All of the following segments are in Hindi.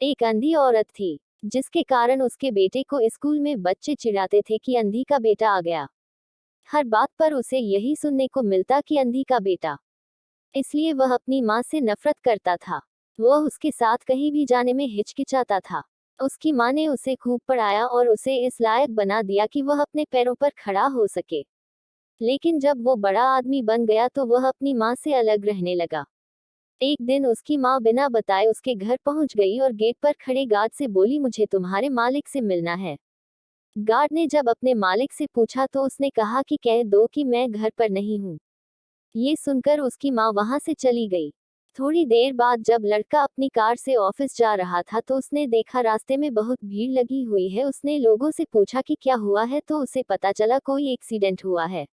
एक अंधी औरत थी, जिसके कारण उसके बेटे को स्कूल में बच्चे चिढ़ाते थे कि अंधी का बेटा आ गया। हर बात पर उसे यही सुनने को मिलता कि अंधी का बेटा। इसलिए वह अपनी माँ से नफरत करता था। वह उसके साथ कहीं भी जाने में हिचकिचाता था। उसकी माँ ने उसे खूब पढ़ाया और उसे इस लायक बना दिया कि वह अपने पैरों पर खड़ा हो सके। लेकिन जब वो बड़ा आदमी बन गया तो वह अपनी माँ से अलग रहने लगा। एक दिन उसकी माँ बिना बताए उसके घर पहुंच गई और गेट पर खड़े गार्ड से बोली, मुझे तुम्हारे मालिक से मिलना है। गार्ड ने जब अपने मालिक से पूछा तो उसने कहा कि कह दो कि मैं घर पर नहीं हूँ। ये सुनकर उसकी माँ वहां से चली गई। थोड़ी देर बाद जब लड़का अपनी कार से ऑफिस जा रहा था तो उसने देखा रास्ते में बहुत भीड़ लगी हुई है। उसने लोगों से पूछा कि क्या हुआ है तो उसे पता चला कोई एक्सीडेंट हुआ है।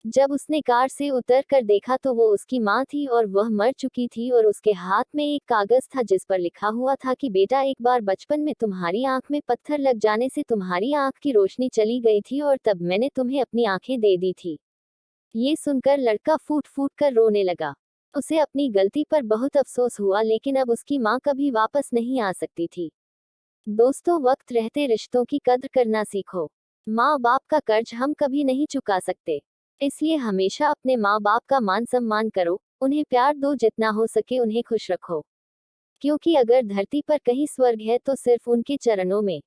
जब उसने कार से उतर कर देखा तो वो उसकी माँ थी और वह मर चुकी थी और उसके हाथ में एक कागज था जिस पर लिखा हुआ था कि बेटा, एक बार बचपन में तुम्हारी आंख में पत्थर लग जाने से तुम्हारी आंख की रोशनी चली गई थी और तब मैंने तुम्हें अपनी आंखें दे दी थी। ये सुनकर लड़का फूट फूट कर रोने लगा। उसे अपनी गलती पर बहुत अफसोस हुआ, लेकिन अब उसकी माँ कभी वापस नहीं आ सकती थी। दोस्तों, वक्त रहते रिश्तों की कद्र करना सीखो। माँ बाप का कर्ज हम कभी नहीं चुका सकते, इसलिए हमेशा अपने माँ बाप का मान सम्मान करो, उन्हें प्यार दो, जितना हो सके उन्हें खुश रखो। क्योंकि अगर धरती पर कहीं स्वर्ग है तो सिर्फ उनके चरणों में।